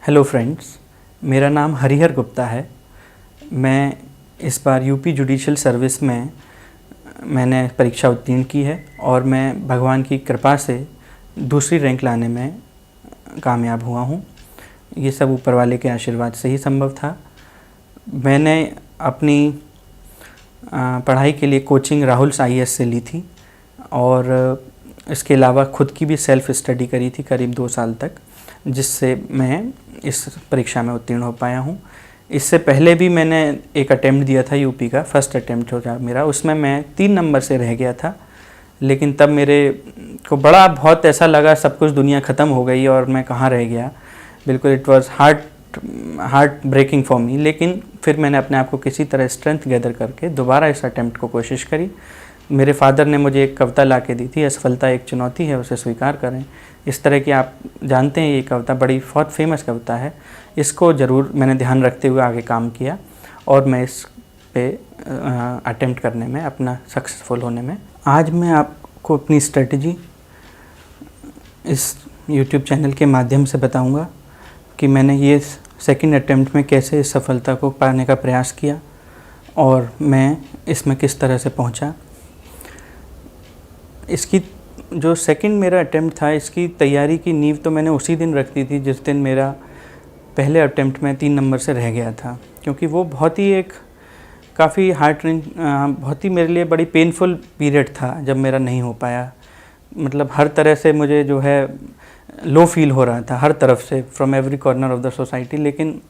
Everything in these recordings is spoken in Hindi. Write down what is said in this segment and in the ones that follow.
हेलो फ्रेंड्स, मेरा नाम हरिहर गुप्ता है। मैं इस बार यूपी जुडिशियल सर्विस में मैंने परीक्षा उत्तीर्ण की है और मैं भगवान की कृपा से दूसरी रैंक लाने में कामयाब हुआ हूँ। ये सब ऊपर वाले के आशीर्वाद से ही संभव था। मैंने अपनी पढ़ाई के लिए कोचिंग राहुल IAS से ली थी और इसके अलावा खुद की भी सेल्फ़ स्टडी करी थी करीब 2 साल तक, जिससे मैं इस परीक्षा में उत्तीर्ण हो पाया हूँ। इससे पहले भी मैंने एक अटेम्प्ट दिया था यूपी का, फर्स्ट अटेम्प्ट था मेरा, उसमें मैं 3 नंबर से रह गया था। लेकिन तब मेरे को बहुत ऐसा लगा सब कुछ दुनिया ख़त्म हो गई और मैं कहाँ रह गया। बिल्कुल it was heart breaking for me. लेकिन फिर मैंने अपने आप को किसी तरह स्ट्रेंथ गैदर करके दोबारा इस अटेम्प्ट को कोशिश करी। मेरे फादर ने मुझे एक कविता ला के दी थी, असफलता एक चुनौती है उसे स्वीकार करें। इस तरह की, आप जानते हैं ये कविता बहुत फेमस कविता है। इसको ज़रूर मैंने ध्यान रखते हुए आगे काम किया और मैं इस पे अटेम्प्ट करने में, अपना सक्सेसफुल होने में, आज मैं आपको अपनी स्ट्रेटजी इस YouTube चैनल के माध्यम से बताऊंगा कि मैंने ये सेकंड अटेम्प्ट में कैसे इस सफलता को पाने का प्रयास किया और मैं इसमें किस तरह से पहुंचा। इसकी जो सेकंड मेरा अटेम्प्ट था, इसकी तैयारी की नींव तो मैंने उसी दिन रख दी थी जिस दिन मेरा पहले अटेम्प्ट में 3 नंबर से रह गया था, क्योंकि वो बहुत ही बहुत ही मेरे लिए बड़ी पेनफुल पीरियड था जब मेरा नहीं हो पाया। मतलब हर तरह से मुझे जो है लो फील हो रहा था, हर तरफ से, from every corner of the society. लेकिन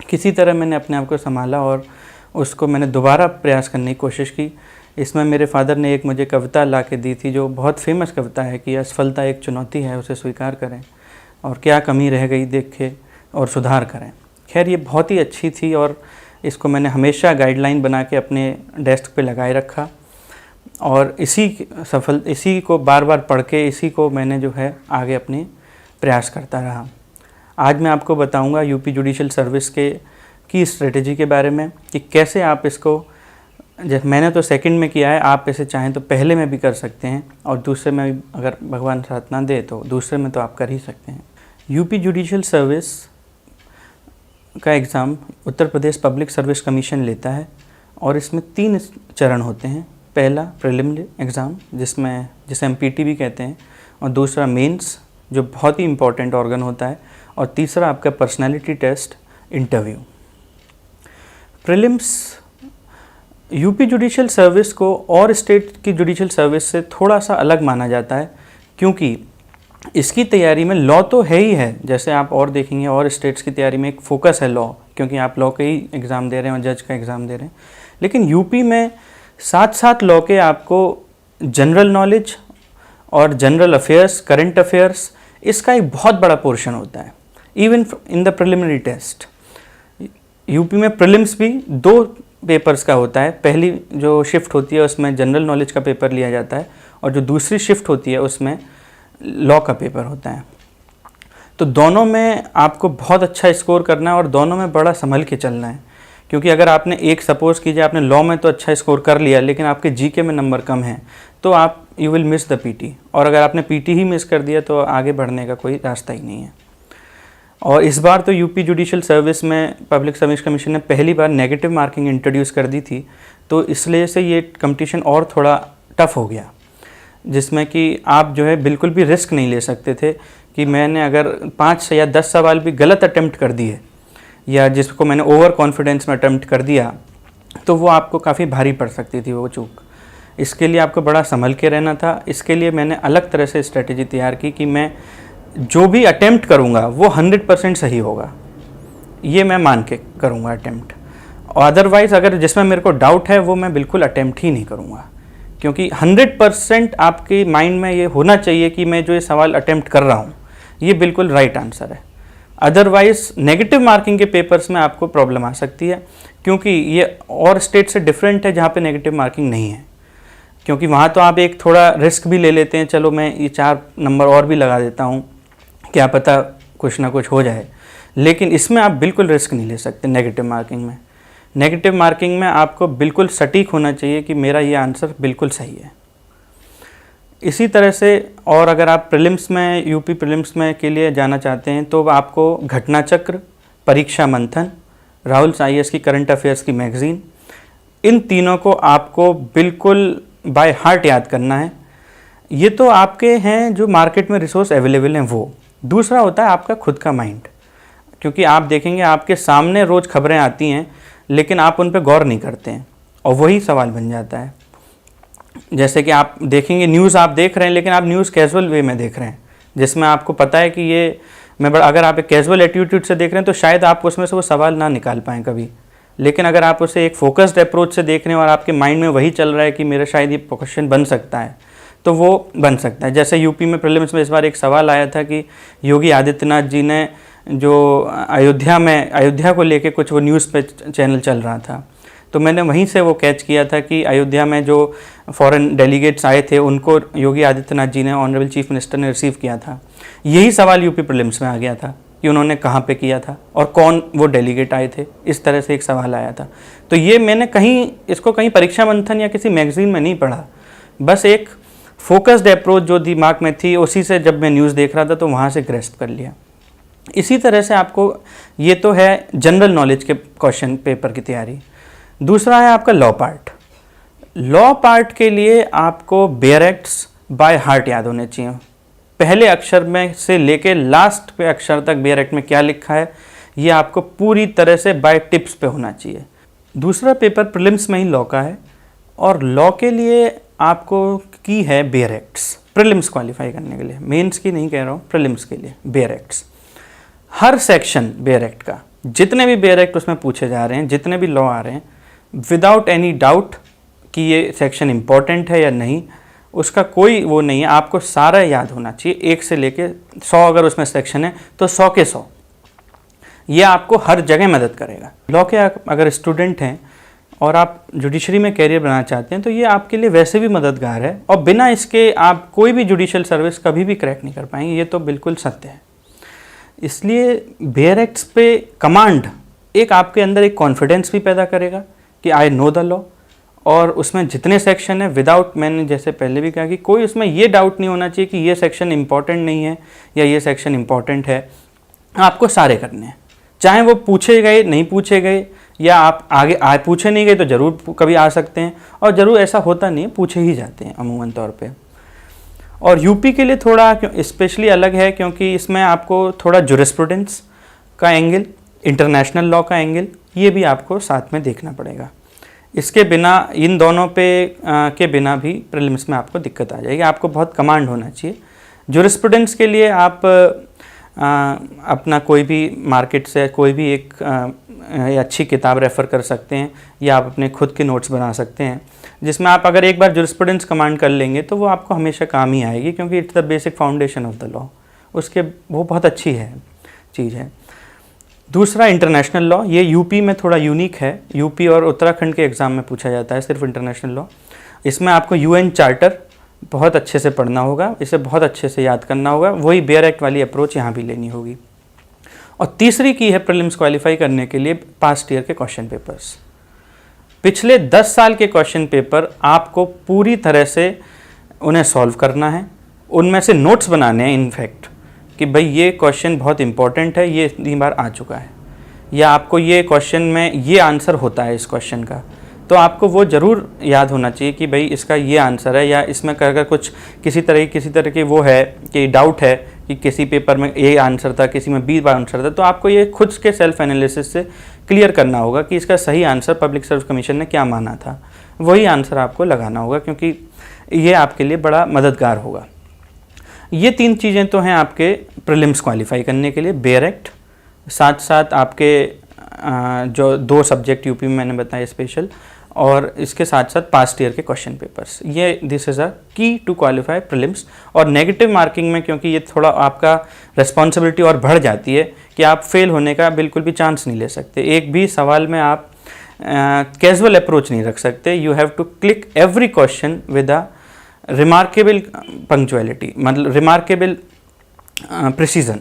किसी तरह मैंने अपने आप को संभाला और उसको मैंने दोबारा प्रयास करने की कोशिश की। इसमें मेरे फादर ने एक मुझे कविता ला के दी थी जो बहुत फेमस कविता है कि असफलता एक चुनौती है उसे स्वीकार करें और क्या कमी रह गई देखें और सुधार करें। खैर, ये बहुत ही अच्छी थी और इसको मैंने हमेशा गाइडलाइन बना के अपने डेस्क पे लगाए रखा और इसी को बार बार पढ़ के इसी को मैंने जो है आगे अपने प्रयास करता रहा। आज मैं आपको बताऊंगा यूपी जुडिशियल सर्विस की स्ट्रेटेजी के बारे में कि कैसे आप इसको, जैसे मैंने तो सेकंड में किया है, आप इसे चाहें तो पहले में भी कर सकते हैं और दूसरे में भी, अगर भगवान साथ ना दे तो दूसरे में तो आप कर ही सकते हैं। यूपी जुडिशियल सर्विस का exam Uttar Pradesh public service commission लेता है और इसमें 3 चरण होते हैं। पहला प्रीलिमिनरी एग्ज़ाम जिसे हम PT भी कहते हैं, और दूसरा मेंस जो बहुत ही इम्पोर्टेंट ऑर्गन होता है, और तीसरा आपका personality test, interview. Prelims UP judicial service को और स्टेट की जुडिशियल सर्विस से थोड़ा सा अलग माना जाता है, क्योंकि इसकी तैयारी में लॉ तो है ही है, जैसे आप और देखेंगे और स्टेट्स की तैयारी में एक फोकस है लॉ, क्योंकि आप लॉ का ही एग्ज़ाम दे रहे हैं और जज का एग्ज़ाम दे रहे हैं। लेकिन यूपी में साथ साथ लॉ के आपको जनरल नॉलेज और जनरल अफेयर्स, करंट अफेयर्स, इसका एक बहुत बड़ा पोर्शन होता है। Even in the preliminary test UP में प्रीलिम्स भी 2 पेपर्स का होता है। पहली जो शिफ्ट होती है उसमें जनरल नॉलेज का पेपर लिया जाता है और जो दूसरी शिफ्ट होती है उसमें लॉ का पेपर होता है। तो दोनों में आपको बहुत अच्छा स्कोर करना है और दोनों में बड़ा संभल के चलना है, क्योंकि अगर आपने सपोज़ कीजिए आपने लॉ में तो अच्छा स्कोर कर लिया लेकिन आपके GK में नंबर कम है तो you will miss the PT, और अगर आपने PT ही मिस कर दिया तो आगे बढ़ने का कोई रास्ता ही नहीं है। और इस बार तो यूपी जुडिशियल सर्विस में पब्लिक सर्विस कमीशन ने पहली बार नेगेटिव मार्किंग इंट्रोड्यूस कर दी थी, तो इसलिए से ये कंपटीशन और थोड़ा टफ हो गया, जिसमें कि आप जो है बिल्कुल भी रिस्क नहीं ले सकते थे कि मैंने अगर 5 या 10 सवाल भी गलत अटेम्प्ट कर दिए या जिसको मैंने ओवर कॉन्फिडेंस में अटेम्प्ट कर दिया तो वो आपको काफ़ी भारी पड़ सकती थी वो चूक। इसके लिए आपको बड़ा संभल के रहना था। इसके लिए मैंने अलग तरह से स्ट्रेटेजी तैयार की कि मैं जो भी अटेम्प्ट करूँगा वो 100% सही होगा, ये मैं मान के करूँगा अटेम्प्ट। और अदरवाइज़ अगर जिसमें मेरे को डाउट है वो मैं बिल्कुल अटेम्प्ट ही नहीं करूँगा, क्योंकि 100% आपके माइंड में ये होना चाहिए कि मैं जो ये सवाल अटेम्प्ट कर रहा हूँ ये बिल्कुल राइट आंसर है। अदरवाइज़ नेगेटिव मार्किंग के पेपर्स में आपको प्रॉब्लम आ सकती है, क्योंकि ये और स्टेट से डिफरेंट है जहाँ पे नेगेटिव मार्किंग नहीं है, क्योंकि वहाँ तो आप एक थोड़ा रिस्क भी ले लेते हैं, चलो मैं ये 4 नंबर और भी लगा देता हूँ, क्या पता कुछ ना कुछ हो जाए। लेकिन इसमें आप बिल्कुल रिस्क नहीं ले सकते। नेगेटिव मार्किंग में आपको बिल्कुल सटीक होना चाहिए कि मेरा ये आंसर बिल्कुल सही है। इसी तरह से और अगर आप प्रीलिम्स में यूपी प्रीलिम्स में के लिए जाना चाहते हैं तो आपको घटना चक्र, परीक्षा मंथन, राहुल आईएएस की करंट अफेयर्स की मैगज़ीन, इन तीनों को आपको बिल्कुल बाय हार्ट याद करना है। ये तो आपके हैं जो मार्केट में रिसोर्स अवेलेबल हैं वो। दूसरा होता है आपका खुद का माइंड, क्योंकि आप देखेंगे आपके सामने रोज़ खबरें आती हैं लेकिन आप उन पर गौर नहीं करते हैं और वही सवाल बन जाता है। जैसे कि आप देखेंगे न्यूज़ आप देख रहे हैं लेकिन आप न्यूज़ कैजुअल वे में देख रहे हैं, जिसमें आपको पता है कि ये अगर आप एक कैजुअल एटीट्यूड से देख रहे हैं तो शायद आप उसमें से वो सवाल ना निकाल पाएँ कभी। लेकिन अगर आप उसे एक फोकस्ड अप्रोच से देख रहे हैं और आपके माइंड में वही चल रहा है कि मेरा शायद ये क्वेश्चन बन सकता है, तो वो बन सकता है। जैसे यूपी में प्रीलिम्स में इस बार एक सवाल आया था कि योगी आदित्यनाथ जी ने जो अयोध्या को लेके कुछ वो न्यूज़ पे चैनल चल रहा था, तो मैंने वहीं से वो कैच किया था कि अयोध्या में जो फॉरेन डेलीगेट्स आए थे उनको योगी आदित्यनाथ जी ने, ऑनरेबल चीफ मिनिस्टर ने रिसीव किया था। यही सवाल यूपी प्रीलिम्स में आ गया था कि उन्होंने कहाँ पे किया था और कौन वो डेलीगेट आए थे, इस तरह से एक सवाल आया था। तो ये मैंने इसको कहीं परीक्षा मंथन या किसी मैगज़ीन में नहीं पढ़ा, बस एक फोकस्ड अप्रोच जो दिमाग में थी उसी से जब मैं न्यूज़ देख रहा था तो वहाँ से ग्रेस्प कर लिया। इसी तरह से आपको, ये तो है जनरल नॉलेज के क्वेश्चन पेपर की तैयारी। दूसरा है आपका लॉ पार्ट। लॉ पार्ट के लिए आपको बेयर एक्ट्स बाय हार्ट याद होने चाहिए। पहले अक्षर में से लेके लास्ट पे अक्षर तक बेयर एक्ट में क्या लिखा है ये आपको पूरी तरह से बाय टिप्स पे होना चाहिए। दूसरा पेपर प्रीलिम्स में ही लॉ का है और लॉ के लिए आपको की है बेयर एक्ट्स प्रीलिम्स क्वालिफाई करने के लिए, मेंस की नहीं कह रहा हूँ, प्रीलिम्स के लिए बेयर एक्ट्स। हर सेक्शन बेयर एक्ट का, जितने भी बेयर एक्ट उसमें पूछे जा रहे हैं, जितने भी लॉ आ रहे हैं, विदाउट एनी डाउट कि ये सेक्शन इम्पॉर्टेंट है या नहीं, उसका कोई वो नहीं है, आपको सारा याद होना चाहिए। 1 से लेके 100 अगर उसमें सेक्शन है तो 100 के 100 ये आपको हर जगह मदद करेगा। लॉ के अगर स्टूडेंट हैं और आप जुडिशरी में कैरियर बनाना चाहते हैं तो ये आपके लिए वैसे भी मददगार है और बिना इसके आप कोई भी जुडिशियल सर्विस कभी भी क्रैक नहीं कर पाएंगे, ये तो बिल्कुल सत्य है। इसलिए बेयर एक्ट्स पे कमांड एक आपके अंदर एक कॉन्फिडेंस भी पैदा करेगा कि आई नो द लॉ, और उसमें जितने सेक्शन है विदाउट, मैंने जैसे पहले भी कहा कि कोई उसमें ये डाउट नहीं होना चाहिए कि ये सेक्शन इम्पॉर्टेंट नहीं है या ये सेक्शन इम्पॉर्टेंट है। आपको सारे करने हैं, चाहे वो पूछे गए नहीं पूछे गए या आप आगे पूछे नहीं गए तो ज़रूर कभी आ सकते हैं, और ज़रूर ऐसा होता नहीं है, पूछे ही जाते हैं अमूमन तौर पे। और यूपी के लिए थोड़ा स्पेशली अलग है क्योंकि इसमें आपको थोड़ा जुरिस्प्रूडेंस का एंगल, इंटरनेशनल लॉ का एंगल, ये भी आपको साथ में देखना पड़ेगा। इसके बिना, इन दोनों के बिना भी प्रीलिम्स में आपको दिक्कत आ जाएगी। आपको बहुत कमांड होना चाहिए। जुरिस्प्रूडेंस के लिए आप अपना कोई भी मार्केट से कोई भी एक अच्छी किताब रेफ़र कर सकते हैं या आप अपने खुद के नोट्स बना सकते हैं, जिसमें आप अगर एक बार जुरिस्प्रूडेंस कमांड कर लेंगे तो वो आपको हमेशा काम ही आएगी, क्योंकि it's the basic foundation of the law. वो बहुत अच्छी चीज़ है। दूसरा इंटरनेशनल लॉ, ये यूपी में थोड़ा यूनिक है। यूपी और उत्तराखंड के एग्ज़ाम में पूछा जाता है सिर्फ इंटरनेशनल लॉ। इसमें आपको यूएन चार्टर बहुत अच्छे से पढ़ना होगा, इसे बहुत अच्छे से याद करना होगा, वही बेयर एक्ट वाली अप्रोच यहाँ भी लेनी होगी। और तीसरी की है प्रीलिम्स क्वालिफाई करने के लिए पास्ट ईयर के क्वेश्चन पेपर्स। पिछले 10 साल के क्वेश्चन पेपर आपको पूरी तरह से उन्हें सॉल्व करना है, उनमें से नोट्स बनाने हैं इनफैक्ट कि भाई ये क्वेश्चन बहुत इंपॉर्टेंट है, ये इतनी बार आ चुका है, या आपको ये क्वेश्चन में ये आंसर होता है इस क्वेश्चन का, तो आपको वो ज़रूर याद होना चाहिए कि भाई इसका ये आंसर है, या इसमें अगर कुछ किसी तरह की वो है कि डाउट है कि किसी पेपर में ए आंसर था, किसी में बी आंसर था, तो आपको ये खुद के सेल्फ एनालिसिस से क्लियर करना होगा कि इसका सही आंसर पब्लिक सर्विस कमीशन ने क्या माना था, वही आंसर आपको लगाना होगा, क्योंकि ये आपके लिए बड़ा मददगार होगा। ये 3 चीज़ें तो हैं आपके प्रीलिम्स क्वालिफाई करने के लिए, बेयर एक्ट, साथ साथ आपके जो 2 सब्जेक्ट यूपी में मैंने बताया स्पेशल, और इसके साथ साथ पास्ट ईयर के क्वेश्चन पेपर्स। ये दिस इज़ अ की टू क्वालिफाई प्रीलिम्स। और नेगेटिव मार्किंग में, क्योंकि ये थोड़ा आपका रिस्पॉन्सिबिलिटी और बढ़ जाती है कि आप फेल होने का बिल्कुल भी चांस नहीं ले सकते। एक भी सवाल में आप कैजुअल अप्रोच नहीं रख सकते। You have to click every question with a remarkable punctuality, मतलब रिमार्केबल प्रिसीजन।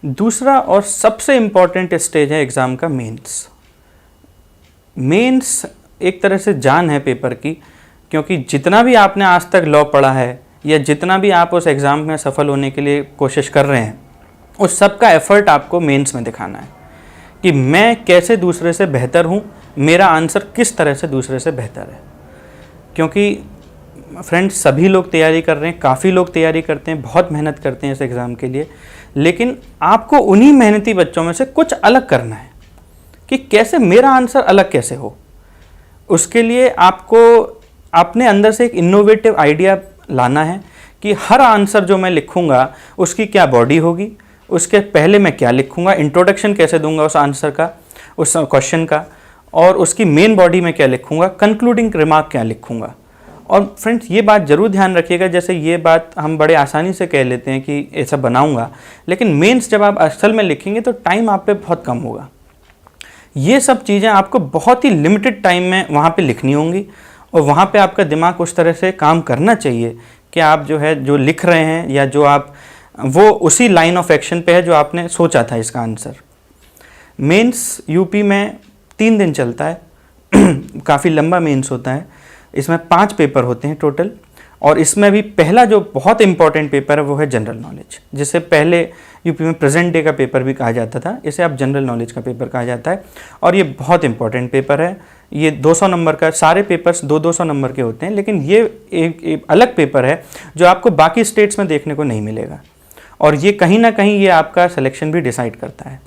दूसरा और सबसे इम्पॉर्टेंट स्टेज है एग्ज़ाम का मेंस। मेंस एक तरह से जान है पेपर की, क्योंकि जितना भी आपने आज तक लॉ पढ़ा है या जितना भी आप उस एग्ज़ाम में सफल होने के लिए कोशिश कर रहे हैं, उस सब का एफर्ट आपको मेंस में दिखाना है कि मैं कैसे दूसरे से बेहतर हूँ, मेरा आंसर किस तरह से दूसरे से बेहतर है। क्योंकि फ्रेंड्स सभी लोग तैयारी कर रहे हैं, काफ़ी लोग तैयारी करते हैं, बहुत मेहनत करते हैं इस एग्ज़ाम के लिए, लेकिन आपको उन्हीं मेहनती बच्चों में से कुछ अलग करना है कि कैसे मेरा आंसर अलग कैसे हो। उसके लिए आपको अपने अंदर से एक इनोवेटिव आइडिया लाना है कि हर आंसर जो मैं लिखूंगा उसकी क्या बॉडी होगी, उसके पहले मैं क्या लिखूंगा, इंट्रोडक्शन कैसे दूंगा उस आंसर का, उस क्वेश्चन का, और उसकी मेन बॉडी में क्या लिखूंगा, कंक्लूडिंग रिमार्क क्या लिखूंगा। और फ्रेंड्स ये बात ज़रूर ध्यान रखिएगा, जैसे ये बात हम बड़े आसानी से कह लेते हैं कि ऐसा बनाऊंगा, लेकिन मेंस जब आप असल में लिखेंगे तो टाइम आप पे बहुत कम होगा। ये सब चीज़ें आपको बहुत ही लिमिटेड टाइम में वहाँ पे लिखनी होंगी, और वहाँ पे आपका दिमाग उस तरह से काम करना चाहिए कि आप जो है जो लिख रहे हैं या जो आप वो उसी लाइन ऑफ एक्शन पे है जो आपने सोचा था इसका आंसर। मेंस यूपी में 3 दिन चलता है काफ़ी लंबा मेंस होता है। इसमें 5 पेपर होते हैं टोटल, और इसमें भी पहला जो बहुत इंपॉर्टेंट पेपर है वो है जनरल नॉलेज, जिसे पहले यूपी में प्रेजेंट डे का पेपर भी कहा जाता था, इसे अब जनरल नॉलेज का पेपर कहा जाता है। और ये बहुत इंपॉर्टेंट पेपर है। ये 200 नंबर का, सारे पेपर्स 200 नंबर के होते हैं, लेकिन ये एक अलग पेपर है जो आपको बाकी स्टेट्स में देखने को नहीं मिलेगा, और ये कहीं ना कहीं ये आपका सिलेक्शन भी डिसाइड करता है।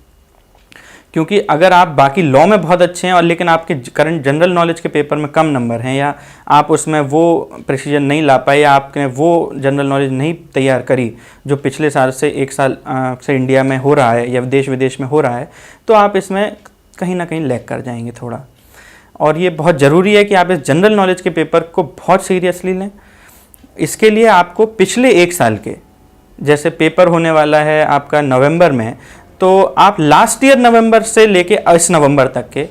क्योंकि अगर आप बाकी लॉ में बहुत अच्छे हैं और लेकिन आपके करंट जनरल नॉलेज के पेपर में कम नंबर हैं, या आप उसमें वो प्रिसीजन नहीं ला पाए, या आपने वो जनरल नॉलेज नहीं तैयार करी जो पिछले साल से 1 साल से इंडिया में हो रहा है या देश विदेश में हो रहा है, तो आप इसमें कहीं ना कहीं लैग कर जाएंगे थोड़ा। और ये बहुत ज़रूरी है कि आप इस जनरल नॉलेज के पेपर को बहुत सीरियसली लें। इसके लिए आपको पिछले 1 साल के, जैसे पेपर होने वाला है आपका नवंबर में, तो आप लास्ट ईयर नवंबर से लेके इस नवंबर तक के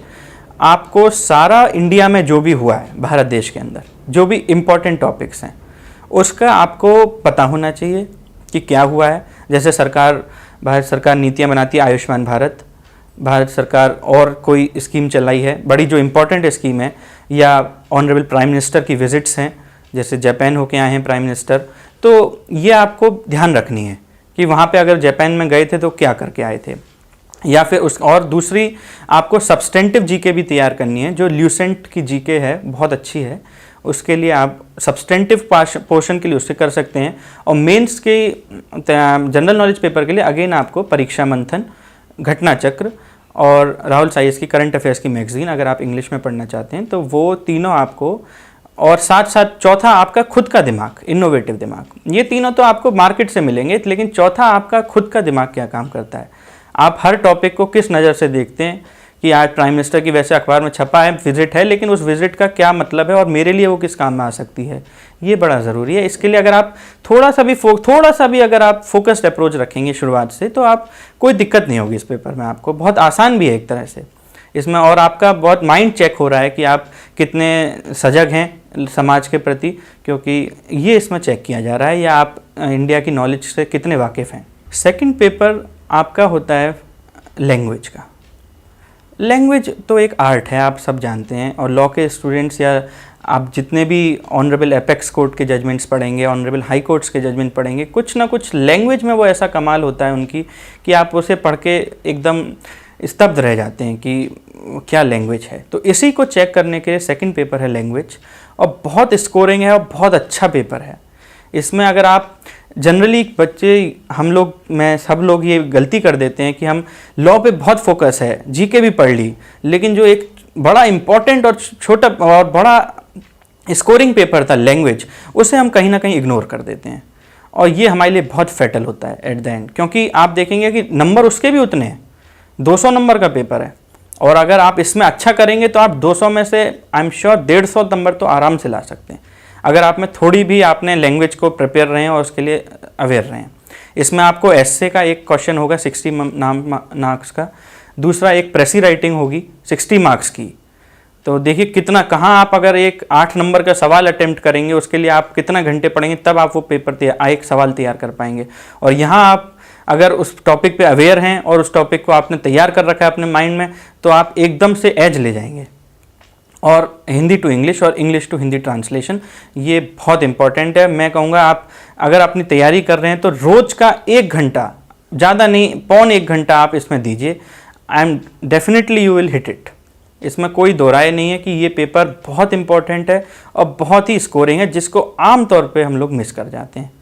आपको सारा इंडिया में जो भी हुआ है, भारत देश के अंदर जो भी इम्पोर्टेंट टॉपिक्स हैं, उसका आपको पता होना चाहिए कि क्या हुआ है। जैसे भारत सरकार नीतियाँ बनाती है, आयुष्मान भारत, भारत सरकार और कोई स्कीम चलाई है बड़ी जो इम्पोर्टेंट स्कीम है, या ऑनरेबल प्राइम मिनिस्टर की विजिट्स हैं, जैसे जापान होके आए हैं प्राइम मिनिस्टर, तो ये आपको ध्यान रखनी है कि वहाँ पे अगर जापान में गए थे तो क्या करके आए थे। या फिर और दूसरी आपको सब्सटेंटिव जीके भी तैयार करनी है, जो ल्यूसेंट की जीके है बहुत अच्छी है, उसके लिए आप सब्सटेंटिव पोर्शन के लिए उससे कर सकते हैं। और मेंस के जनरल नॉलेज पेपर के लिए अगेन आपको परीक्षा मंथन, घटना चक्र और राहुल साइस की करंट अफेयर्स की मैगजीन, अगर आप इंग्लिश में पढ़ना चाहते हैं तो वो तीनों आपको, और साथ साथ चौथा आपका खुद का दिमाग, इनोवेटिव दिमाग। ये तीनों तो आपको मार्केट से मिलेंगे, लेकिन चौथा आपका खुद का दिमाग क्या काम करता है, आप हर टॉपिक को किस नज़र से देखते हैं कि आज प्राइम मिनिस्टर की वैसे अखबार में छपा है, विजिट है, लेकिन उस विजिट का क्या मतलब है और मेरे लिए वो किस काम में आ सकती है, ये बड़ा ज़रूरी है। इसके लिए अगर आप थोड़ा सा भी अगर आप फोकस्ड अप्रोच रखेंगे शुरुआत से, तो आप कोई दिक्कत नहीं होगी इस पेपर में, आपको बहुत आसान भी है एक तरह से इसमें। और आपका बहुत माइंड चेक हो रहा है कि आप कितने सजग हैं समाज के प्रति, क्योंकि ये इसमें चेक किया जा रहा है, या आप इंडिया की नॉलेज से कितने वाकिफ़ हैं। सेकंड पेपर आपका होता है लैंग्वेज का। लैंग्वेज तो एक आर्ट है, आप सब जानते हैं, और लॉ के स्टूडेंट्स या आप जितने भी ऑनरेबल एपेक्स कोर्ट के जजमेंट्स पढ़ेंगे, ऑनरेबल हाई कोर्ट्स के जजमेंट पढ़ेंगे, कुछ ना कुछ लैंग्वेज में वो ऐसा कमाल होता है उनकी कि आप उसे पढ़ के एकदम स्तब्ध रह जाते हैं कि क्या लैंग्वेज है। तो इसी को चेक करने के लिए सेकंड पेपर है लैंग्वेज, और बहुत स्कोरिंग है और बहुत अच्छा पेपर है। इसमें अगर आप जनरली बच्चे, हम लोग, मैं सब लोग ये गलती कर देते हैं कि हम लॉ पे बहुत फोकस है, जीके भी पढ़ ली, लेकिन जो एक बड़ा इम्पॉर्टेंट और छोटा और बड़ा स्कोरिंग पेपर था लैंग्वेज, उसे हम कहीं ना कहीं इग्नोर कर देते हैं, और ये हमारे लिए बहुत फैटल होता है एट द एंड। क्योंकि आप देखेंगे कि नंबर उसके भी उतने हैं, 200 नंबर का पेपर है, और अगर आप इसमें अच्छा करेंगे तो आप 200 में से आई एम श्योर 150 नंबर तो आराम से ला सकते हैं, अगर आप में थोड़ी भी आपने लैंग्वेज को प्रिपेयर रहे हैं और उसके लिए अवेयर रहे हैं। इसमें आपको एस्से का एक क्वेश्चन होगा 60 मार्क्स का, दूसरा एक प्रेसी राइटिंग होगी 60 मार्क्स की। तो देखिए कितना, कहाँ आप अगर एक 8 नंबर का सवाल अटेम्प्ट करेंगे, उसके लिए आप कितना घंटे पढ़ेंगे, तब आप वो पेपर एक सवाल तैयार कर पाएंगे। और यहाँ आप अगर उस टॉपिक पे अवेयर हैं और उस टॉपिक को आपने तैयार कर रखा है अपने माइंड में, तो आप एकदम से एज ले जाएंगे। और हिंदी टू इंग्लिश और इंग्लिश टू हिंदी ट्रांसलेशन, ये बहुत इंपॉर्टेंट है। मैं कहूँगा आप अगर अपनी तैयारी कर रहे हैं तो रोज़ का 1 घंटा, ज़्यादा नहीं, पौन 1 घंटा आप इसमें दीजिए। I am definitely you will hit it. इसमें कोई दो राय नहीं है कि ये पेपर बहुत इंपॉर्टेंट है और बहुत ही स्कोरिंग है, जिसको आम तौर पे हम लोग मिस कर जाते हैं।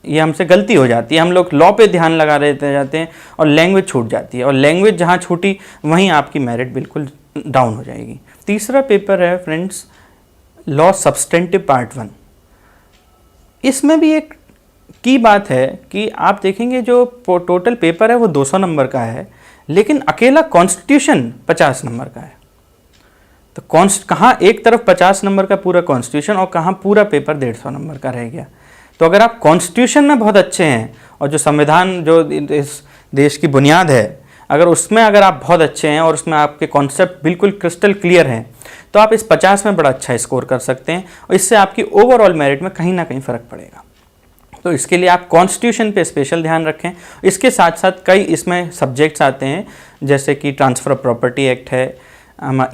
ये हमसे गलती हो जाती है, हम लोग लॉ पे ध्यान लगा रहते जाते हैं और लैंग्वेज छूट जाती है, और लैंग्वेज जहाँ छूटी वहीं आपकी मेरिट बिल्कुल डाउन हो जाएगी। तीसरा पेपर है फ्रेंड्स लॉ सब्सटेंटिव पार्ट 1। इसमें भी एक की बात है कि आप देखेंगे जो टोटल पेपर है वो 200 नंबर का है, लेकिन अकेला कॉन्स्टिट्यूशन 50 नंबर का है। तो कहाँ एक तरफ 50 नंबर का पूरा कॉन्स्टिट्यूशन और कहाँ पूरा पेपर 150 नंबर का रह गया। तो अगर आप कॉन्स्टिट्यूशन में बहुत अच्छे हैं और जो संविधान जो इस देश की बुनियाद है, अगर उसमें अगर आप बहुत अच्छे हैं और उसमें आपके कॉन्सेप्ट बिल्कुल क्रिस्टल क्लियर हैं, तो आप इस 50 में बड़ा अच्छा स्कोर कर सकते हैं और इससे आपकी ओवरऑल मेरिट में कहीं ना कहीं फ़र्क पड़ेगा। तो इसके लिए आप कॉन्स्टिट्यूशन पे स्पेशल ध्यान रखें। इसके साथ साथ कई इसमें सब्जेक्ट्स आते हैं, जैसे कि ट्रांसफ़र ऑफ प्रॉपर्टी एक्ट है,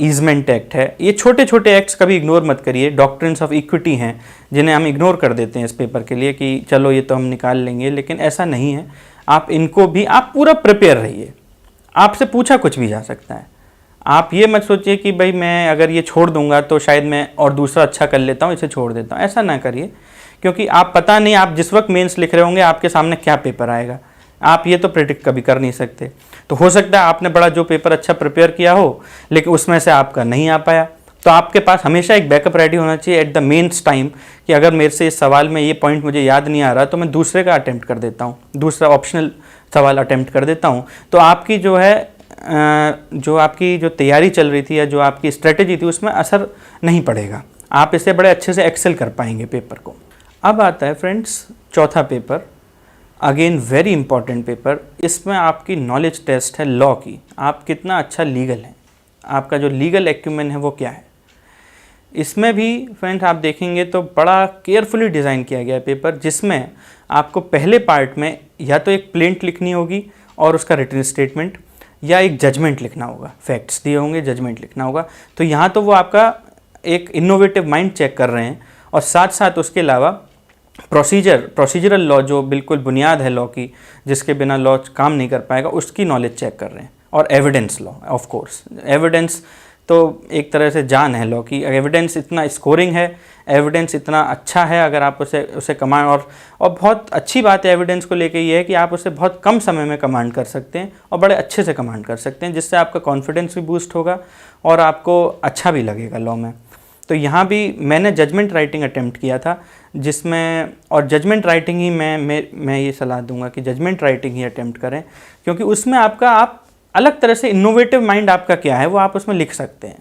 ईजमेंट एक्ट है। ये छोटे छोटे एक्ट्स कभी इग्नोर मत करिए। डॉक्ट्रिन्स ऑफ इक्विटी हैं जिन्हें हम इग्नोर कर देते हैं इस पेपर के लिए कि चलो ये तो हम निकाल लेंगे, लेकिन ऐसा नहीं है। आप इनको भी आप पूरा प्रिपेयर रहिए, आपसे पूछा कुछ भी जा सकता है। आप ये मत सोचिए कि भाई मैं अगर ये छोड़ दूंगा तो शायद मैं और दूसरा अच्छा कर लेता हूँ, इसे छोड़ देता हूँ, ऐसा ना करिए, क्योंकि आप पता नहीं आप जिस वक्त मेंस लिख रहे होंगे आपके सामने क्या पेपर आएगा, आप ये तो प्रेडिक्ट कभी कर नहीं सकते। तो हो सकता है आपने बड़ा जो पेपर अच्छा प्रिपेयर किया हो लेकिन उसमें से आपका नहीं आ पाया, तो आपके पास हमेशा एक बैकअप रेडी होना चाहिए एट द मेंस टाइम कि अगर मेरे से इस सवाल में ये पॉइंट मुझे याद नहीं आ रहा तो मैं दूसरे का अटेम्प्ट कर देता हूँ, दूसरा ऑप्शनल सवाल अटेम्प्ट कर देता हूँ। तो आपकी जो है जो आपकी जो तैयारी चल रही थी या जो आपकी स्ट्रेटेजी थी उसमें असर नहीं पड़ेगा, आप इसे बड़े अच्छे से एक्सेल कर पाएंगे पेपर को। अब आता है फ्रेंड्स चौथा paper, again very important paper. इसमें आपकी नॉलेज टेस्ट है लॉ की, आप कितना अच्छा लीगल हैं, आपका जो लीगल एक्यूमेन है वो क्या है। इसमें भी फ्रेंड्स आप देखेंगे तो बड़ा केयरफुली डिज़ाइन किया गया है पेपर, जिसमें आपको पहले पार्ट में या तो एक प्लेंट लिखनी होगी और उसका रिटन स्टेटमेंट, या एक जजमेंट लिखना होगा, फैक्ट्स दिए होंगे, जजमेंट लिखना होगा। तो यहाँ तो वो आपका एक इनोवेटिव माइंड चेक कर रहे हैं, और साथ साथ उसके अलावा प्रोसीजरल लॉ जो बिल्कुल बुनियाद है लॉ की, जिसके बिना लॉ काम नहीं कर पाएगा, उसकी नॉलेज चेक कर रहे हैं। और evidence law, of course evidence तो एक तरह से जान है लॉ की। एविडेंस इतना स्कोरिंग है, एविडेंस इतना अच्छा है, अगर आप उसे कमांड, और बहुत अच्छी बात है एविडेंस को लेके ये है कि आप उसे बहुत कम समय में कमांड कर सकते हैं और बड़े अच्छे से कमांड कर सकते हैं, जिससे आपका कॉन्फिडेंस भी बूस्ट होगा और आपको अच्छा भी लगेगा लॉ में। तो यहाँ भी मैंने जजमेंट राइटिंग अटेम्प्ट किया था, जिसमें, और जजमेंट राइटिंग ही मैं ये सलाह दूंगा कि जजमेंट राइटिंग ही अटेम्प्ट करें, क्योंकि उसमें आपका आप अलग तरह से इनोवेटिव माइंड आपका क्या है वो आप उसमें लिख सकते हैं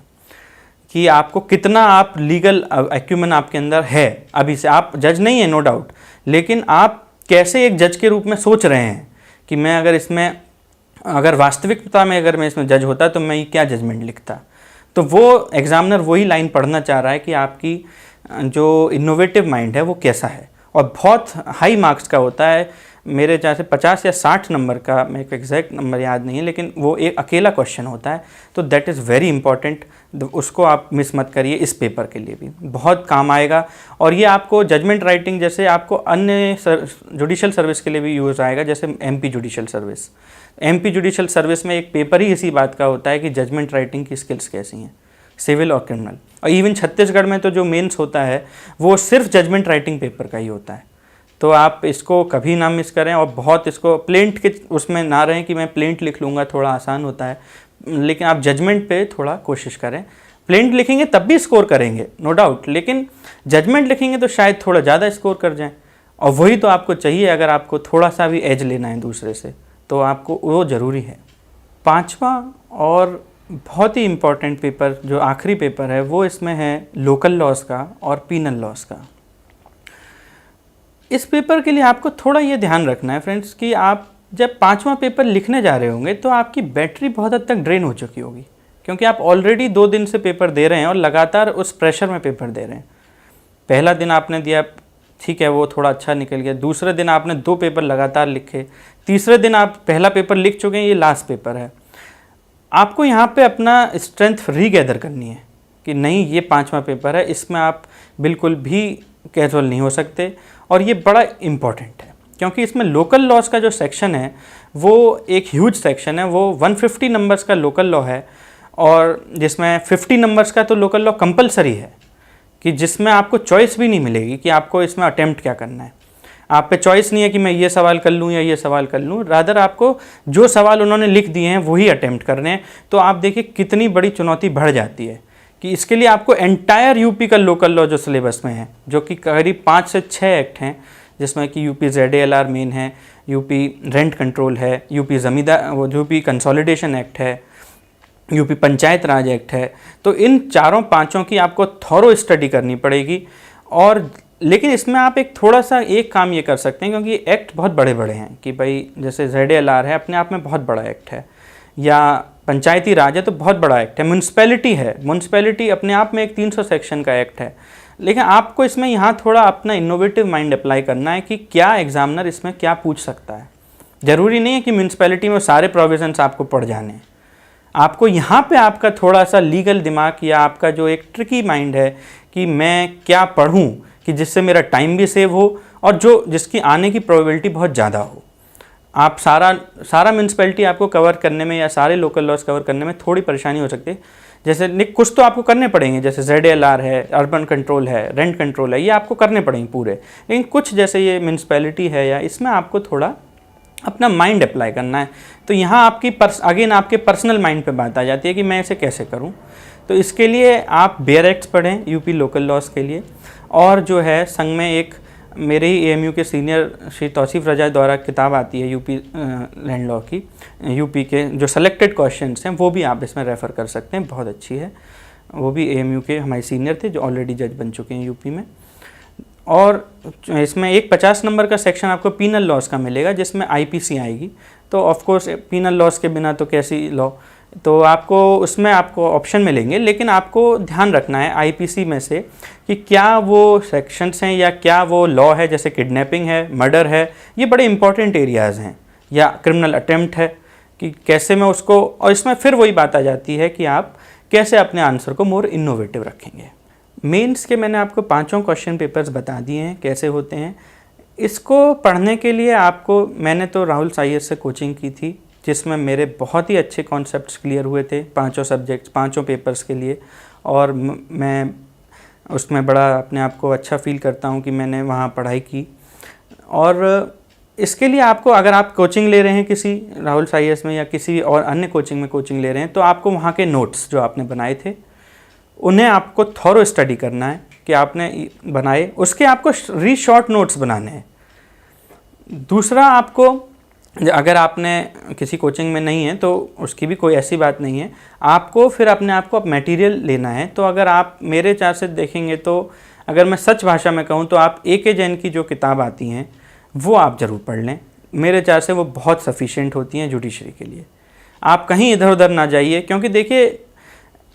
कि आपको कितना आप लीगल एक्यूमेन आपके अंदर है। अभी से आप जज नहीं है नो डाउट, लेकिन आप कैसे एक जज के रूप में सोच रहे हैं कि मैं अगर वास्तविकता में अगर मैं इसमें जज होता तो मैं ये क्या जजमेंट लिखता। तो वो एग्जामिनर वही लाइन पढ़ना चाह रहा है कि आपकी जो इनोवेटिव माइंड है वो कैसा है, और बहुत हाई मार्क्स का होता है। मेरे जैसे 50 या 60 नंबर का, मेरे को एग्जैक्ट नंबर याद नहीं है, लेकिन वो एक अकेला क्वेश्चन होता है। तो दैट इज़ वेरी इंपॉर्टेंट, उसको आप मिस मत करिए, इस पेपर के लिए भी बहुत काम आएगा। और ये आपको जजमेंट राइटिंग जैसे आपको अन्य जुडिशल सर्विस के लिए भी यूज़ आएगा, जैसे MP judicial service. MP judicial service में एक पेपर ही इसी बात का होता है कि जजमेंट राइटिंग की स्किल्स कैसी हैं, सिविल और क्रिमिनल। और इवन छत्तीसगढ़ में तो जो मेंस होता है वो सिर्फ जजमेंट राइटिंग पेपर का ही होता है। तो आप इसको कभी ना मिस करें, और बहुत इसको प्लेंट के उसमें ना रहें कि मैं प्लेंट लिख लूँगा, थोड़ा आसान होता है, लेकिन आप जजमेंट पे थोड़ा कोशिश करें। प्लेंट लिखेंगे तब भी स्कोर करेंगे नो डाउट, लेकिन जजमेंट लिखेंगे तो शायद थोड़ा ज़्यादा स्कोर कर जाएं, और वही तो आपको चाहिए। अगर आपको थोड़ा सा भी एज लेना है दूसरे से तो आपको वो ज़रूरी है। पांचवा और बहुत ही इम्पॉर्टेंट पेपर जो आखिरी पेपर है वो इसमें है लोकल लॉज का और पीनल लॉज का। इस पेपर के लिए आपको थोड़ा ये ध्यान रखना है फ्रेंड्स कि आप जब पांचवा पेपर लिखने जा रहे होंगे तो आपकी बैटरी बहुत हद तक ड्रेन हो चुकी होगी, क्योंकि आप ऑलरेडी 2 दिन से पेपर दे रहे हैं और लगातार उस प्रेशर में पेपर दे रहे हैं। पहला दिन आपने दिया, ठीक है, वो थोड़ा अच्छा निकल गया। दूसरे दिन आपने 2 पेपर लगातार लिखे, तीसरे दिन आप पहला पेपर लिख चुके हैं, ये लास्ट पेपर है। आपको यहाँ पे अपना स्ट्रेंथ रीगैदर करनी है, कि नहीं ये 5वां पेपर है, इसमें आप बिल्कुल भी कैजुअल नहीं हो सकते। और ये बड़ा इम्पॉर्टेंट है क्योंकि इसमें लोकल लॉज का जो सेक्शन है वो एक ह्यूज सेक्शन है। वो 150 नंबर्स का लोकल लॉ है और जिसमें 50 नंबर्स का तो लोकल लॉ कंपलसरी है, कि जिसमें आपको चॉइस भी नहीं मिलेगी कि आपको इसमें अटेम्प्ट क्या करना है। आप पे चॉइस नहीं है कि मैं ये सवाल कर लूँ या ये सवाल कर लूँ, रादर आपको जो सवाल उन्होंने लिख दिए हैं वही अटेम्प्ट करने हैं। तो आप देखिए कितनी बड़ी चुनौती बढ़ जाती है कि इसके लिए आपको एंटायर यूपी का लोकल लॉ जो सिलेबस में है, जो कि करीब 5 से 6 एक्ट हैं, जिसमें कि यूपी ZALR मेन है, यूपी रेंट कंट्रोल है, यूपी यूपी कंसोलिडेशन एक्ट है, यूपी पंचायत राज एक्ट है। तो इन चारों पांचों की आपको थॉरो स्टडी करनी पड़ेगी। और लेकिन इसमें आप एक थोड़ा सा एक काम ये कर सकते हैं, क्योंकि एक्ट बहुत बड़े बड़े हैं कि भाई जैसे ZALR है अपने आप में बहुत बड़ा एक्ट है, या पंचायती राज है तो बहुत बड़ा एक्ट है, म्यूनसिपैलिटी है, म्यूनसिपैलिटी अपने आप में एक 300 सेक्शन का एक्ट है। लेकिन आपको इसमें यहाँ थोड़ा अपना इनोवेटिव माइंड अप्लाई करना है कि क्या एग्जामिनर इसमें क्या पूछ सकता है। ज़रूरी नहीं है कि म्यूनसिपैलिटी में सारे प्रोविजंस आपको पढ़ जाने हैं। आपको यहाँ पे आपका थोड़ा सा लीगल दिमाग या आपका जो एक ट्रिकी माइंड है कि मैं क्या पढ़ूँ कि जिससे मेरा टाइम भी सेव हो और जिसकी आने की प्रोबेबिलिटी बहुत ज़्यादा हो। आप सारा म्यूनसिपैलिटी आपको कवर करने में या सारे लोकल लॉज कवर करने में थोड़ी परेशानी हो सकती है। जैसे कुछ तो आपको करने पड़ेंगे, जैसे ZALR है, अर्बन कंट्रोल है, रेंट कंट्रोल है, ये आपको करने पड़ेंगे पूरे। लेकिन कुछ जैसे ये म्यूनसिपैलिटी है या इसमें आपको थोड़ा अपना माइंड अप्लाई करना है। तो यहाँ आपके पर्सनल माइंड पे बात आ जाती है कि मैं इसे कैसे करूँ। तो इसके लिए आप बेयर एक्ट्स पढ़ें यूपी लोकल लॉज के लिए। और जो है संग में एक मेरे ही AMU के सीनियर श्री तौसीफ रजा द्वारा किताब आती है यूपी लैंड लॉ की, यूपी के जो सेलेक्टेड क्वेश्चंस हैं वो भी आप इसमें रेफ़र कर सकते हैं, बहुत अच्छी है। वो भी AMU के हमारे सीनियर थे जो ऑलरेडी जज बन चुके हैं यूपी में। और इसमें एक 50 नंबर का सेक्शन आपको पीनल लॉज का मिलेगा जिसमें IPC आएगी। तो ऑफकोर्स पीनल लॉज के बिना तो कैसी लॉ, तो आपको उसमें आपको ऑप्शन मिलेंगे, लेकिन आपको ध्यान रखना है IPC में से कि क्या वो सेक्शंस हैं या क्या वो लॉ है। जैसे किडनैपिंग है, मर्डर है, ये बड़े इंपॉर्टेंट एरियाज़ हैं, या क्रिमिनल अटेम्प्ट है कि कैसे मैं उसको। और इसमें फिर वही बात आ जाती है कि आप कैसे अपने आंसर को मोर इनोवेटिव रखेंगे। मेंस के मैंने आपको 5 क्वेश्चन पेपर्स बता दिए हैं कैसे होते हैं। इसको पढ़ने के लिए आपको, मैंने तो राहुल IAS से कोचिंग की थी जिसमें मेरे बहुत ही अच्छे कॉन्सेप्ट्स क्लियर हुए थे 5 सब्जेक्ट्स 5 पेपर्स के लिए। और मैं उसमें बड़ा अपने आप को अच्छा फील करता हूँ कि मैंने वहाँ पढ़ाई की। और इसके लिए आपको, अगर आप कोचिंग ले रहे हैं किसी राहुल IAS में या किसी और अन्य कोचिंग में कोचिंग ले रहे हैं, तो आपको वहाँ के नोट्स जो आपने बनाए थे उन्हें आपको थॉरो स्टडी करना है कि आपने बनाए, उसके आपको रीशॉर्ट नोट्स बनाने हैं। दूसरा, आपको अगर आपने किसी कोचिंग में नहीं है तो उसकी भी कोई ऐसी बात नहीं है, आपको फिर अपने आप को मटेरियल लेना है। तो अगर आप मेरे चार से देखेंगे तो अगर मैं सच भाषा में कहूँ तो आप AK जैन की जो किताब आती हैं वो आप ज़रूर पढ़ लें। मेरे चार से वो बहुत सफिशिएंट होती हैं जुडिशरी के लिए। आप कहीं इधर उधर ना जाइए, क्योंकि देखिए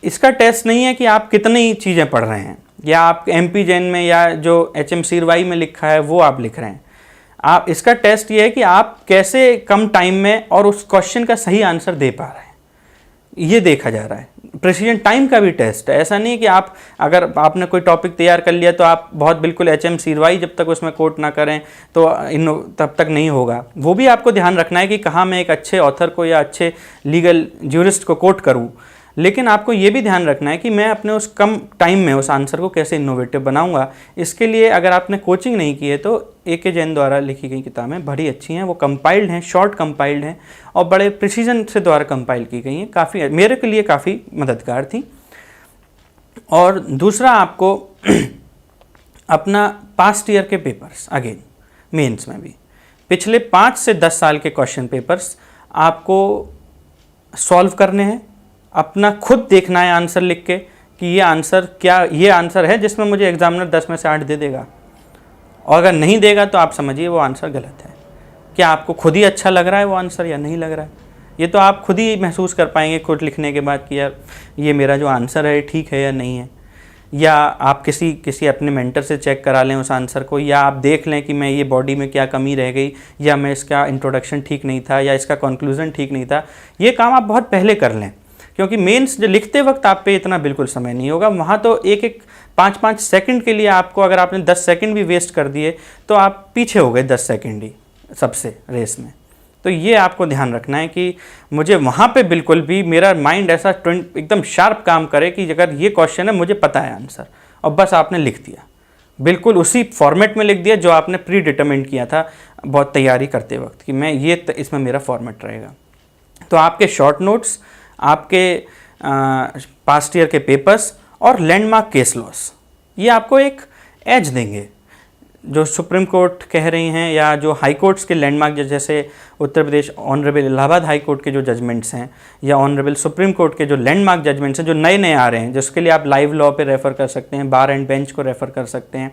इसका टेस्ट नहीं है कि आप कितनी चीज़ें पढ़ रहे हैं या आप MP जैन में या जो HM शीरवाई में लिखा है वो आप लिख रहे हैं। आप, इसका टेस्ट ये है कि आप कैसे कम टाइम में और उस क्वेश्चन का सही आंसर दे पा रहे हैं, ये देखा जा रहा है। प्रिसीजन टाइम का भी टेस्ट है। ऐसा नहीं है कि आप, अगर आपने कोई टॉपिक तैयार कर लिया तो आप बहुत बिल्कुल HM शीरवाई जब तक उसमें कोट ना करें तो तब तक नहीं होगा। वो भी आपको ध्यान रखना है कि कहाँ मैं एक अच्छे ऑथर को या अच्छे लीगल ज्यूरिस्ट को कोट करूँ। लेकिन आपको ये भी ध्यान रखना है कि मैं अपने उस कम टाइम में उस आंसर को कैसे इनोवेटिव बनाऊंगा। इसके लिए अगर आपने कोचिंग नहीं की है तो AK जैन द्वारा लिखी गई किताबें बड़ी अच्छी हैं, वो कंपाइल्ड हैं, शॉर्ट कंपाइल्ड हैं और बड़े प्रिसीजन से द्वारा कंपाइल की गई हैं, काफ़ी मेरे के लिए काफ़ी मददगार थी। और दूसरा, आपको अपना पास्ट ईयर के पेपर्स, अगेन मेंस में भी पिछले 5 से 10 साल के क्वेश्चन पेपर्स आपको सॉल्व करने हैं। अपना खुद देखना है आंसर लिख के कि ये आंसर, क्या ये आंसर है जिसमें मुझे एग्जामिनर 10 में से 8 दे देगा, और अगर नहीं देगा तो आप समझिए वो आंसर गलत है। क्या आपको खुद ही अच्छा लग रहा है वो आंसर या नहीं लग रहा है, ये तो आप खुद ही महसूस कर पाएंगे खुद लिखने के बाद कि यार ये मेरा जो आंसर है ठीक है या नहीं है। या आप किसी अपने मेंटर से चेक करा लें उस आंसर को, या आप देख लें कि मैं ये बॉडी में क्या कमी रह गई, या मैं इसका इंट्रोडक्शन ठीक नहीं था, या इसका कंक्लूजन ठीक नहीं था। ये काम आप बहुत पहले कर लें, क्योंकि मेंस जो लिखते वक्त आप पे इतना बिल्कुल समय नहीं होगा, वहाँ तो एक एक 5-5 सेकंड के लिए आपको, अगर आपने 10 सेकंड भी वेस्ट कर दिए तो आप पीछे हो गए 10 सेकंड ही सबसे रेस में। तो ये आपको ध्यान रखना है कि मुझे वहाँ पे बिल्कुल भी मेरा माइंड ऐसा एकदम शार्प काम करे कि अगर ये क्वेश्चन है मुझे पता है आंसर, और बस आपने लिख दिया, बिल्कुल उसी फॉर्मेट में लिख दिया जो आपने प्री डिटरमिनेट किया था बहुत तैयारी करते वक्त कि मैं ये इसमें मेरा फॉर्मेट रहेगा। तो आपके शॉर्ट नोट्स, आपके पास्ट ईयर के पेपर्स और लैंडमार्क केस लॉस, ये आपको एक एज देंगे। जो सुप्रीम कोर्ट कह रही हैं या जो हाई कोर्ट्स के लैंडमार्क, जैसे Uttar Pradesh honourable Allahabad high court के जो जजमेंट्स हैं या ऑनरेबल सुप्रीम कोर्ट के जो लैंडमार्क जजमेंट्स हैं जो नए नए आ रहे हैं, जिसके लिए आप लाइव लॉ पे रेफ़र कर सकते हैं, बार एंड बेंच को रेफ़र कर सकते हैं,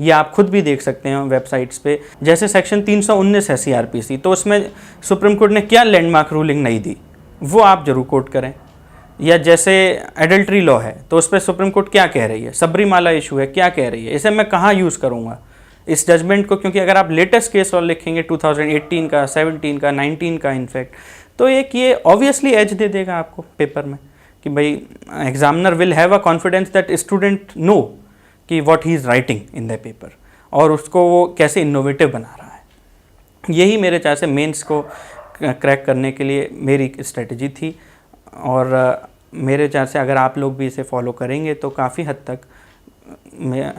या आप खुद भी देख सकते हैं वेबसाइट्स पे। जैसे सेक्शन 319 है CRPC, तो उसमें सुप्रीम कोर्ट ने क्या लैंडमार्क रूलिंग नहीं दी, वो आप जरूर कोट करें। या जैसे एडल्ट्री लॉ है तो उस पर सुप्रीम कोर्ट क्या कह रही है, सबरीमाला इशू है क्या कह रही है, इसे मैं कहाँ यूज़ करूँगा इस जजमेंट को। क्योंकि अगर आप लेटेस्ट केस लॉ लिखेंगे 2018 का, 17 का, 19 का इनफैक्ट, तो एक ये ऑब्वियसली एज दे देगा आपको पेपर में कि भाई examiner will have a confidence that student know कि what he is writing in the paper, और उसको वो कैसे इनोवेटिव बना रहा है। यही मेरे ख्याल से मेंस को क्रैक करने के लिए मेरी स्ट्रेटजी थी, और मेरे ख्याल से अगर आप लोग भी इसे फॉलो करेंगे तो काफ़ी हद तक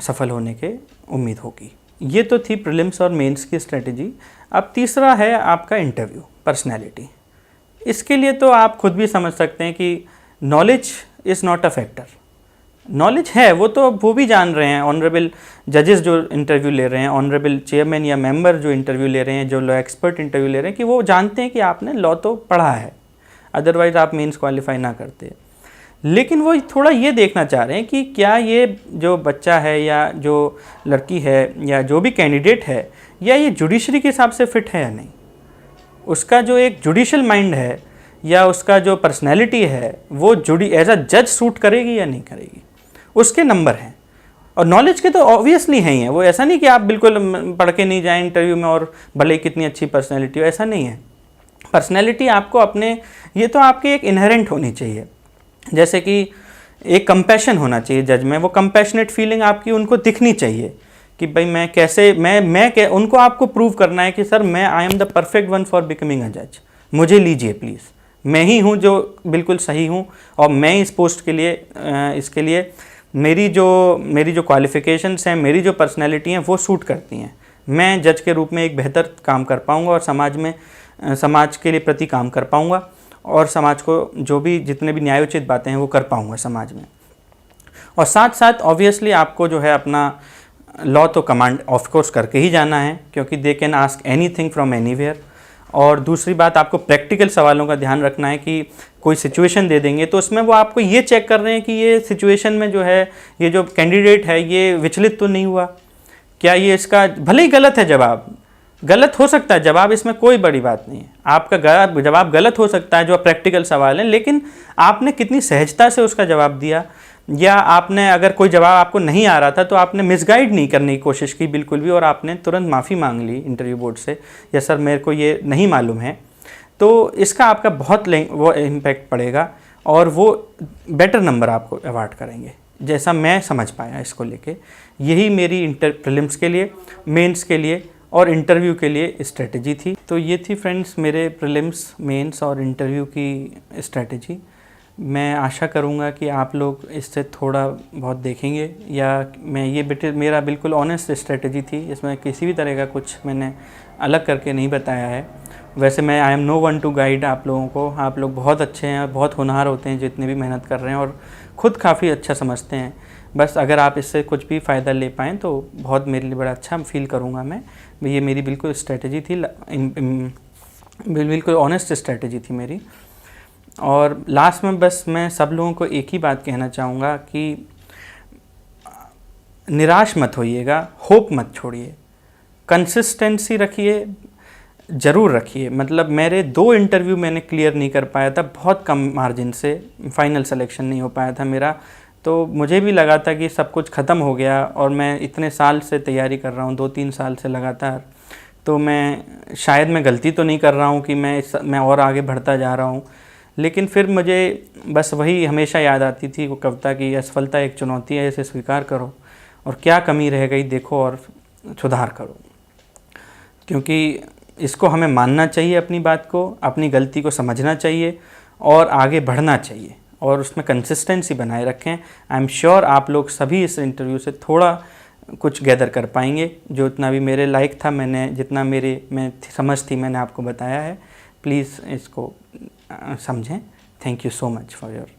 सफल होने के उम्मीद होगी। ये तो थी प्रीलिम्स और मेंस की स्ट्रेटजी। अब तीसरा है आपका इंटरव्यू, पर्सनैलिटी। इसके लिए तो आप खुद भी समझ सकते हैं कि knowledge is not a factor. Knowledge है, वो भी जान रहे हैं, ऑनरेबल जजेस जो इंटरव्यू ले रहे हैं, ऑनरेबल चेयरमैन या मेंबर जो इंटरव्यू ले रहे हैं, जो लॉ एक्सपर्ट इंटरव्यू ले रहे हैं, कि वो जानते हैं कि आपने लॉ तो पढ़ा है, अदरवाइज़ आप मेंस क्वालिफाई ना करते। लेकिन वो थोड़ा ये देखना चाह रहे हैं कि क्या ये जो बच्चा है या जो लड़की है या जो भी कैंडिडेट है, या ये जुडिशरी के हिसाब से फिट है या नहीं, उसका जो एक जुडिशल माइंड है या उसका जो पर्सनैलिटी है वो एज अ जज सूट करेगी या नहीं करेगी, उसके नंबर हैं। और नॉलेज के तो ऑब्वियसली हैं ही हैं, वो ऐसा नहीं कि आप बिल्कुल पढ़ के नहीं जाएं इंटरव्यू में और भले ही कितनी अच्छी पर्सनैलिटी हो, ऐसा नहीं है। पर्सनैलिटी आपको अपने, ये तो आपकी एक इनहेरेंट होनी चाहिए। जैसे कि एक कंपैशन होना चाहिए जज में, वो कंपैशनेट फीलिंग आपकी उनको दिखनी चाहिए कि भाई मैं कैसे उनको आपको प्रूव करना है कि सर मैं I am the perfect one for becoming a जज, मुझे लीजिए प्लीज़, मैं ही हूँ जो बिल्कुल सही हूँ, और मैं इस पोस्ट के लिए इसके लिए मेरी जो क्वालिफ़िकेशंस हैं, मेरी जो पर्सनैलिटी हैं वो सूट करती हैं, मैं जज के रूप में एक बेहतर काम कर पाऊँगा और समाज के लिए प्रति काम कर पाऊँगा, और समाज को जो भी जितने भी न्यायोचित बातें हैं वो कर पाऊँगा समाज में। और साथ साथ ऑब्वियसली आपको जो है अपना लॉ तो कमांड ऑफ कोर्स करके ही जाना है, क्योंकि they can ask anything from anywhere. और दूसरी बात, आपको प्रैक्टिकल सवालों का ध्यान रखना है कि कोई सिचुएशन दे देंगे तो उसमें वो आपको ये चेक कर रहे हैं कि ये सिचुएशन में जो है ये जो कैंडिडेट है ये विचलित तो नहीं हुआ, क्या ये इसका भले ही गलत है जवाब, गलत हो सकता है जवाब, इसमें कोई बड़ी बात नहीं है, आपका जवाब गलत हो सकता है जो प्रैक्टिकल सवाल है, लेकिन आपने कितनी सहजता से उसका जवाब दिया, या आपने अगर कोई जवाब आपको नहीं आ रहा था तो आपने मिसगाइड नहीं करने की कोशिश की बिल्कुल भी, और आपने तुरंत माफ़ी मांग ली इंटरव्यू बोर्ड से, या सर मेरे को ये नहीं मालूम है, तो इसका आपका बहुत वो इम्पैक्ट पड़ेगा और वो बेटर नंबर आपको अवार्ड करेंगे, जैसा मैं समझ पाया इसको लेके। यही मेरी प्रीलिम्स के लिए, मेंस के लिए और इंटरव्यू के लिए स्ट्रेटजी थी। तो ये थी फ्रेंड्स मेरे प्रीलिम्स, मेंस और इंटरव्यू की स्ट्रेटजी। मैं आशा करूँगा कि आप लोग इससे थोड़ा बहुत देखेंगे, या मेरा बिल्कुल ऑनेस्ट स्ट्रेटजी थी, इसमें किसी भी तरह का कुछ मैंने अलग करके नहीं बताया है। वैसे मैं I am no one to guide आप लोगों को, आप लोग बहुत अच्छे हैं और बहुत होनहार होते हैं जितने भी मेहनत कर रहे हैं, और ख़ुद काफ़ी अच्छा समझते हैं। बस अगर आप इससे कुछ भी फ़ायदा ले पाएँ तो बहुत मेरे लिए बड़ा अच्छा फील करूँगा मैं। ये मेरी बिल्कुल स्ट्रेटजी थी, बिल्कुल ऑनेस्ट स्ट्रेटजी थी मेरी। और लास्ट में बस मैं सब लोगों को एक ही बात कहना चाहूँगा कि निराश मत होइएगा, होप मत छोड़िए, कंसिस्टेंसी रखिए, ज़रूर रखिए। मतलब मेरे 2 इंटरव्यू मैंने क्लियर नहीं कर पाया था, बहुत कम मार्जिन से, फाइनल सिलेक्शन नहीं हो पाया था मेरा, तो मुझे भी लगा था कि सब कुछ ख़त्म हो गया, और मैं इतने साल से तैयारी कर रहा हूँ, 2-3 साल से लगातार, तो मैं शायद मैं गलती तो नहीं कर रहा हूँ कि मैं और आगे बढ़ता जा रहा हूँ। लेकिन फिर मुझे बस वही हमेशा याद आती थी वो कविता की, असफलता एक चुनौती है, इसे स्वीकार करो और क्या कमी रह गई देखो और सुधार करो। क्योंकि इसको हमें मानना चाहिए, अपनी बात को, अपनी गलती को समझना चाहिए और आगे बढ़ना चाहिए और उसमें कंसिस्टेंसी बनाए रखें। आई एम श्योर आप लोग सभी इस इंटरव्यू से थोड़ा कुछ गैदर कर पाएंगे, जो इतना भी मेरे लायक था, मैंने जितना में समझ थी मैंने आपको बताया है। प्लीज़ इसको समझें। Thank you so much for your